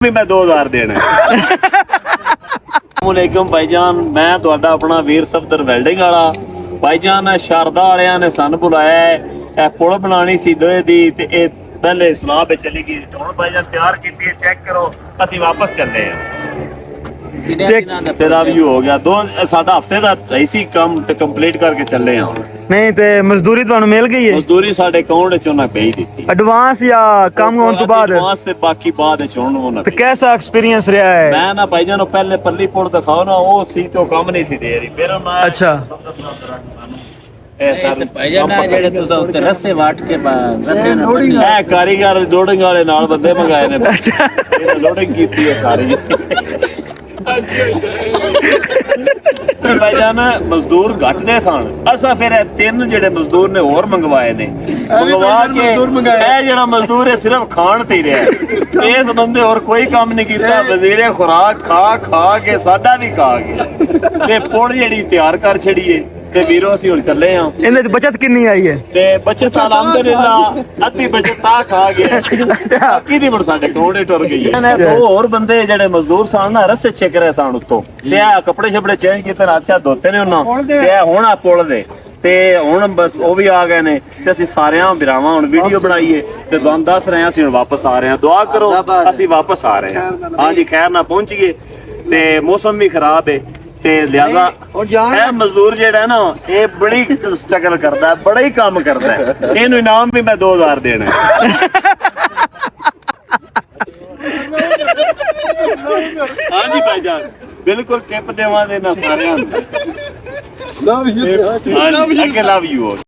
ਵੀ ਮੈਂ 2000 ਦੇਣਾ। ਅਸਲਾਮੁਅਲੈਕੁਮ ਭਾਈਜਾਨ, ਮੈਂ ਤੁਹਾਡਾ ਆਪਣਾ ਵੀਰ ਸਫਦਰ ਵੈਲਡਿੰਗ ਵਾਲਾ। ਭਾਈਜਾਨ ਸ਼ਾਰਦਾ ਵਾਲਿਆਂ ਨੇ ਸਾਨੂੰ ਬੁਲਾਇਆ ਹੈ, ਇਹ ਪੁਲ ਬਣਾਉਣੀ ਸੀ ਲੋਹੇ ਦੀ ਤੇ ਇਹ ਪਹਿਲੇ ਸਲਾਬ ਵਿੱਚ ਚਲੀ ਗਈ। ਹੁਣ ਭਾਈਜਾਨ ਤਿਆਰ ਕੀਤੀ ਹੈ, ਚੈੱਕ ਕਰੋ। ਅਸੀਂ ਵਾਪਸ ਚੱਲੇ ਹਾਂ। ਤੇਰਾ ਵੀ ਹੋ ਗਿਆ ਸਾਡਾ ਹਫਤੇ ਦਾ ਐਸੀ ਕੰਮ ਤੇ ਕੰਪਲੀਟ ਕਰਕੇ ਚੱਲੇ ਹਾਂ। ਨਹੀਂ ਤੇ ਮਜ਼ਦੂਰੀ ਤੁਹਾਨੂੰ ਮਿਲ ਗਈ ਹੈ? ਮਜ਼ਦੂਰੀ ਸਾਡੇ ਅਕਾਊਂਟ ਵਿੱਚ ਉਹਨਾਂ ਭੇਜ ਦਿੱਤੀ। ਐਡਵਾਂਸ ਜਾਂ ਕੰਮ ਹੋਣ ਤੋਂ ਬਾਅਦ? ਐਡਵਾਂਸ ਤੇ ਬਾਕੀ ਬਾਅਦ ਵਿੱਚ ਉਹਨਾਂ ਤੇ कैसा एक्सपीरियंस रहा है? ਮੈਂ ਨਾ ਭਾਈ ਜਾਨ ਪਹਿਲੇ ਪੱਲੀ ਪੁਰ ਦਿਖਾਓ ਨਾ, ਉਹ ਸੀ ਤੇ ਉਹ ਕੰਮ ਨਹੀਂ ਸੀ ਦੇ ਰਹੀ। ਫਿਰ ਉਹਨਾਂ ਅੱਛਾ ਇਹ ਸਰ ਭਾਈ ਜਾਨ ਜਿਹੜੇ ਤੁਸੀਂ ਉੱਤੇ ਰੱਸੇ ਵਾਟ ਕੇ ਰੱਸੇ ਇਹ ਕਾਰੀਗਰ ਲੋਡਿੰਗ ਵਾਲੇ ਨਾਲ ਬੰਦੇ ਮੰਗਾਏ ਨੇ, ਲੋਡਿੰਗ ਕੀਤੀ ਹੈ ਸਾਰੀ। ਭਾਈ ਜਾਨ ਮਜ਼ਦੂਰ ਘੱਟ ਦੇ ਸਨ, ਅਸਾਂ ਫਿਰ ਤਿੰਨ ਜਿਹੜੇ ਮਜ਼ਦੂਰ ਨੇ ਹੋਰ ਮੰਗਵਾਏ ਨੇ। ਮੰਗਵਾ ਕੇ ਇਹ ਜਿਹੜਾ ਮਜ਼ਦੂਰ ਹੈ ਸਿਰਫ ਖਾਣ ਤੇ ਹੀ ਰਿਹਾ। ਇਸ ਬੰਦੇ ਹੋਰ ਕੋਈ ਕੰਮ ਨਹੀਂ ਕੀਤਾ। ਵਜ਼ੀਰੇ ਖੁਰਾਕ ਖਾ ਖਾ ਕੇ ਸਾਡਾ ਵੀ ਖਾ ਗਿਆ ਤੇ ਪੁੜ ਜਿਹੜੀ ਤਿਆਰ ਕਰ ਛੜੀਏ। ਤੇ ਵੀਰੋ ਅਸੀਂ ਹੁਣ ਚੱਲੇ ਆ। ਇਹਦੇ ਚ ਬਚਤ ਕਿੰਨੀ ਆਈ ਹੈ? ਤੇ ਬਚਤ ਅਲਹਮਦੁਲਿਲਾ ਅੱਧੀ ਬਚਤ ਤਾਂ ਖਾ ਗਿਆ, ਬਾਕੀ ਦੀ ਮੁੜ ਸਾਡੇ ਕੋੜੇ ਟੁਰ ਗਈ ਹੈ। ਦੋ ਹੋਰ ਬੰਦੇ ਜਿਹੜੇ ਮਜ਼ਦੂਰ ਸਨ ਨਾ, ਰੱਸੇ ਛਿਕ ਰਹੇ ਸਨ ਉੱਤੋਂ, ਤੇ ਆ ਕੱਪੜੇ ਛਪੜੇ ਚੇਂਜ ਕੀਤੇ, ਅੱਛਾ ਧੋਤੇ ਨੇ ਉਹਨਾਂ, ਤੇ ਹੁਣ ਆ ਪੁਲ ਦੇ ਤੇ ਹੁਣ ਬਸ ਉਹ ਵੀ ਆ ਗਏ ਨੇ। ਤੇ ਅਸੀਂ ਸਾਰਿਆਂ ਬਿਰਾਵਾਂ ਹੁਣ ਵੀਡੀਓ ਬਣਾਈਏ ਤੇ ਤੁਹਾਨੂੰ ਦੱਸ ਰਹੇ ਹਾਂ ਅਸੀਂ ਹੁਣ ਵਾਪਸ ਆ ਰਹੇ ਹਾਂ। ਦੁਆ ਕਰੋ ਅਸੀਂ ਵਾਪਸ ਆ ਰਹੇ ਹਾਂ। ਹਾਂਜੀ ਖੈਰ ਨਾਲ ਪਹੁੰਚੀਏ ਤੇ ਮੌਸਮ ਵੀ ਖਰਾਬ ਹੈ ਤੇ ਲਿਆਜ਼ਾ ਇਹ ਮਜ਼ਦੂਰ ਜਿਹੜਾ ਨਾ ਇਹ ਬੜੀ ਸਟਰਗਲ ਕਰਦਾ, ਬੜਾ ਹੀ ਕੰਮ ਕਰਦਾ। ਇਹਨੂੰ ਇਨਾਮ ਵੀ ਮੈਂ 2000 ਦੇਣਾ। ਹਾਂਜੀ ਭਾਈ ਜਾਨ ਬਿਲਕੁਲ ਟਿਪ ਦੇਵਾਂਗੇ ਨਾ ਸਾਰਿਆਂ ਨੂੰ। Love you. ਅੱਗੇ ਲਵ ਯੂ।